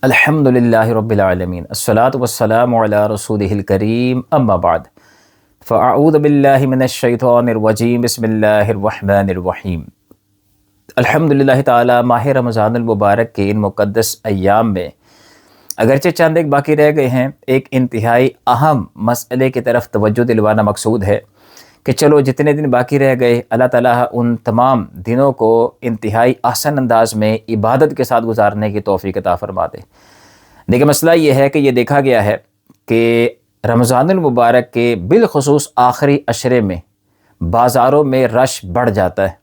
الحمد للہ رب العالمین الصلاۃ والسلام علی رسولہ الکریم اما بعد فاعوذ باللہ من الشیطان الرجیم بسم اللہ الرحمن الرحیم۔ الحمد للہ تعالی ماہ رمضان المبارک کے ان مقدس ایام میں اگرچہ چند ایک باقی رہ گئے ہیں، ایک انتہائی اہم مسئلے کی طرف توجہ دلوانا مقصود ہے کہ چلو جتنے دن باقی رہ گئے اللہ تعالیٰ ان تمام دنوں کو انتہائی احسن انداز میں عبادت کے ساتھ گزارنے کی توفیق عطا فرما دے۔ لیکن مسئلہ یہ ہے کہ یہ دیکھا گیا ہے کہ رمضان المبارک کے بالخصوص آخری عشرے میں بازاروں میں رش بڑھ جاتا ہے۔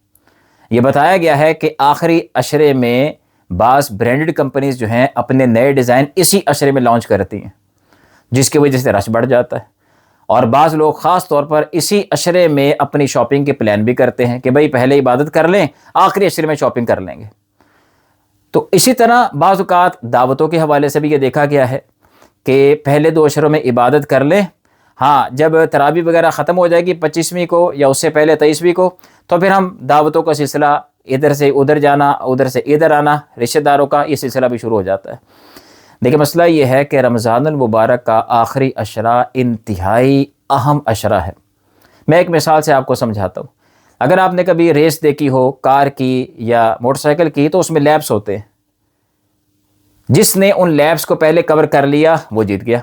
یہ بتایا گیا ہے کہ آخری عشرے میں بعض برانڈڈ کمپنیز جو ہیں اپنے نئے ڈیزائن اسی عشرے میں لانچ کرتی ہیں، جس کی وجہ سے رش بڑھ جاتا ہے۔ اور بعض لوگ خاص طور پر اسی عشرے میں اپنی شاپنگ کے پلان بھی کرتے ہیں کہ بھئی پہلے عبادت کر لیں، آخری عشرے میں شاپنگ کر لیں گے۔ تو اسی طرح بعض اوقات دعوتوں کے حوالے سے بھی یہ دیکھا گیا ہے کہ پہلے 2 عشروں میں عبادت کر لیں، ہاں جب تراویح وغیرہ ختم ہو جائے گی 25ویں کو یا اس سے پہلے 23ویں کو، تو پھر ہم دعوتوں کا سلسلہ ادھر سے ادھر جانا، ادھر سے ادھر آنا، رشتہ داروں کا یہ سلسلہ بھی شروع ہو جاتا ہے۔ لیکن مسئلہ یہ ہے کہ رمضان المبارک کا آخری عشرہ انتہائی اہم عشرہ ہے۔ میں ایک مثال سے آپ کو سمجھاتا ہوں۔ اگر آپ نے کبھی ریس دیکھی ہو کار کی یا موٹر سائیکل کی، تو اس میں لیپس ہوتے ہیں، جس نے ان لیپس کو پہلے کور کر لیا وہ جیت گیا۔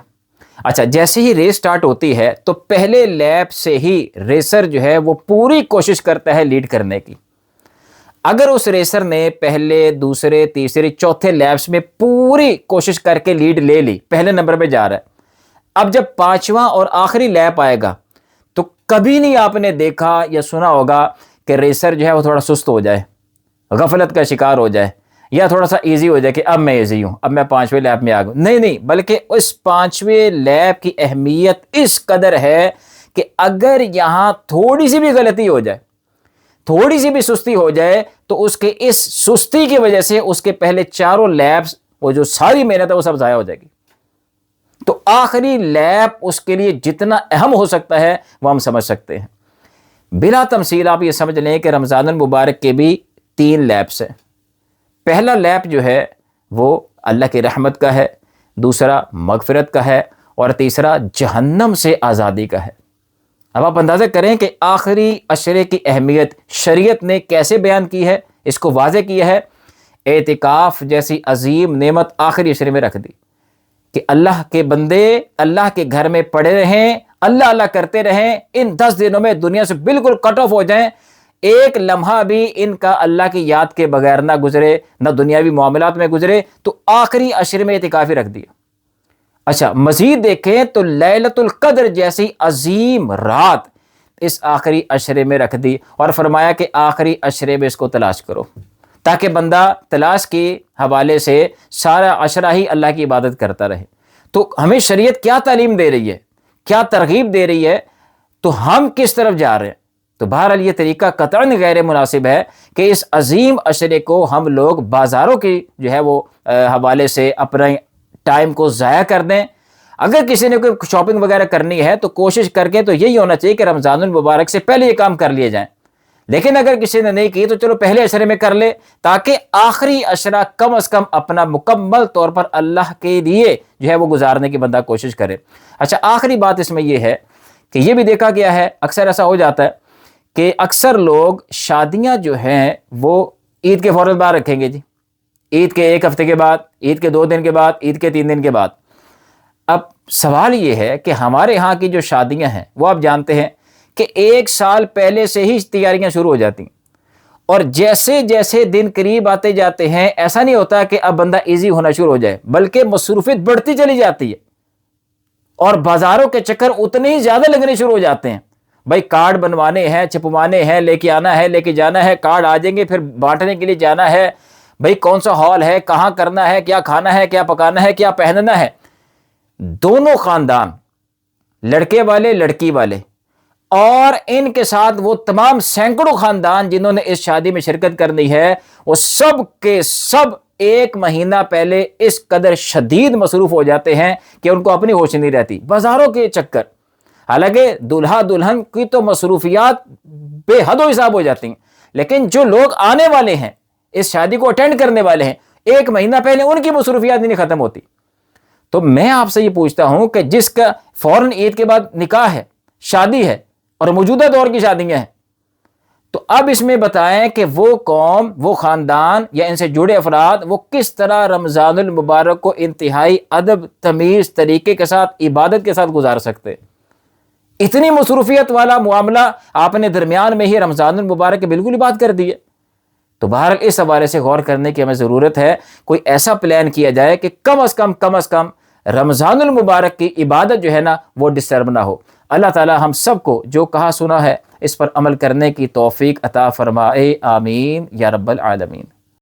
اچھا، جیسے ہی ریس سٹارٹ ہوتی ہے تو پہلے لیپ سے ہی ریسر جو ہے وہ پوری کوشش کرتا ہے لیڈ کرنے کی۔ اگر اس ریسر نے پہلے، دوسرے، تیسرے، چوتھے لیپس میں پوری کوشش کر کے لیڈ لے لی، پہلے نمبر پہ جا رہا ہے، اب جب 5واں اور آخری لیپ آئے گا تو کبھی نہیں آپ نے دیکھا یا سنا ہوگا کہ ریسر جو ہے وہ تھوڑا سست ہو جائے، غفلت کا شکار ہو جائے، یا تھوڑا سا ایزی ہو جائے کہ اب میں ایزی ہوں، اب میں 5ویں لیپ میں آ گیا۔ نہیں، بلکہ اس 5ویں لیپ کی اہمیت اس قدر ہے کہ اگر یہاں تھوڑی سی بھی غلطی ہو جائے، تھوڑی سی بھی سستی ہو جائے، تو اس کے اس سستی کی وجہ سے اس کے پہلے 4 لیپس، وہ جو ساری محنت ہے وہ سب ضائع ہو جائے گی۔ تو آخری لیپ اس کے لیے جتنا اہم ہو سکتا ہے وہ ہم سمجھ سکتے ہیں۔ بلا تمثیل آپ یہ سمجھ لیں کہ رمضان المبارک کے بھی 3 لیپس ہیں۔ پہلا لیپ جو ہے وہ اللہ کی رحمت کا ہے، دوسرا مغفرت کا ہے، اور تیسرا جہنم سے آزادی کا ہے۔ اب آپ اندازہ کریں کہ آخری عشرے کی اہمیت شریعت نے کیسے بیان کی ہے، اس کو واضح کیا ہے۔ اعتکاف جیسی عظیم نعمت آخری عشرے میں رکھ دی کہ اللہ کے بندے اللہ کے گھر میں پڑے رہیں، اللہ اللہ کرتے رہیں، ان 10 دنوں میں دنیا سے بالکل کٹ آف ہو جائیں، ایک لمحہ بھی ان کا اللہ کی یاد کے بغیر نہ گزرے، نہ دنیاوی معاملات میں گزرے، تو آخری عشرے میں اعتکافی رکھ دیا۔ اچھا، مزید دیکھیں تو لیلۃ القدر جیسی عظیم رات اس آخری عشرے میں رکھ دی، اور فرمایا کہ آخری عشرے میں اس کو تلاش کرو، تاکہ بندہ تلاش کے حوالے سے سارا عشرہ ہی اللہ کی عبادت کرتا رہے۔ تو ہمیں شریعت کیا تعلیم دے رہی ہے، کیا ترغیب دے رہی ہے، تو ہم کس طرف جا رہے ہیں؟ تو بہرحال یہ طریقہ قطعاً غیر مناسب ہے کہ اس عظیم عشرے کو ہم لوگ بازاروں کی جو ہے وہ حوالے سے اپنے ٹائم کو ضائع کر دیں۔ اگر کسی نے کوئی شاپنگ وغیرہ کرنی ہے تو کوشش کر کے تو یہی ہونا چاہیے کہ رمضان المبارک سے پہلے یہ کام کر لیے جائیں، لیکن اگر کسی نے نہیں کی تو چلو پہلے عشرے میں کر لے، تاکہ آخری عشرہ کم از کم اپنا مکمل طور پر اللہ کے لیے جو ہے وہ گزارنے کی بندہ کوشش کرے۔ اچھا، آخری بات اس میں یہ ہے کہ یہ بھی دیکھا گیا ہے، اکثر ایسا ہو جاتا ہے کہ اکثر لوگ شادیاں جو ہیں وہ عید کے فوراً بعد رکھیں گے، جی عید کے 1 ہفتے کے بعد، عید کے 2 دن کے بعد، عید کے 3 دن کے بعد۔ اب سوال یہ ہے کہ ہمارے ہاں کی جو شادیاں ہیں وہ آپ جانتے ہیں کہ 1 سال پہلے سے ہی تیاریاں شروع ہو جاتی ہیں، اور جیسے جیسے دن قریب آتے جاتے ہیں ایسا نہیں ہوتا کہ اب بندہ ایزی ہونا شروع ہو جائے، بلکہ مصروفیت بڑھتی چلی جاتی ہے، اور بازاروں کے چکر اتنے ہی زیادہ لگنے شروع ہو جاتے ہیں۔ بھائی کارڈ بنوانے ہیں، چھپوانے ہیں، لے کے آنا ہے، لے کے جانا ہے، کارڈ آ جائیں گے، پھر بانٹنے کے لیے جانا ہے، بھئی کون سا ہال ہے، کہاں کرنا ہے، کیا کھانا ہے، کیا پکانا ہے، کیا پہننا ہے۔ دونوں خاندان، لڑکے والے، لڑکی والے، اور ان کے ساتھ وہ تمام سینکڑوں خاندان جنہوں نے اس شادی میں شرکت کرنی ہے، وہ سب کے سب 1 مہینہ پہلے اس قدر شدید مصروف ہو جاتے ہیں کہ ان کو اپنی ہوش نہیں رہتی بازاروں کے چکر۔ حالانکہ دلہا دلہن کی تو مصروفیات بے حد و حساب ہو جاتی ہیں، لیکن جو لوگ آنے والے ہیں، اس شادی کو اٹینڈ کرنے والے ہیں، ایک مہینہ پہلے ان کی مصروفیات نہیں ختم ہوتی۔ تو میں آپ سے یہ پوچھتا ہوں کہ جس کا فوراً عید کے بعد نکاح ہے، شادی ہے، اور موجودہ دور کی شادیاں ہیں، تو اب اس میں بتائیں کہ وہ قوم، وہ خاندان یا ان سے جڑے افراد وہ کس طرح رمضان المبارک کو انتہائی ادب، تمیز طریقے کے ساتھ، عبادت کے ساتھ گزار سکتے۔ اتنی مصروفیت والا معاملہ آپ نے درمیان میں ہی رمضان المبارک کی بالکل ہی بات کر دی ہے۔ تو بہرحال اس حوالے سے غور کرنے کی ہمیں ضرورت ہے، کوئی ایسا پلان کیا جائے کہ کم از کم رمضان المبارک کی عبادت جو ہے نا وہ ڈسٹرب نہ ہو۔ اللہ تعالی ہم سب کو جو کہا سنا ہے اس پر عمل کرنے کی توفیق عطا فرمائے، آمین یا رب العالمین۔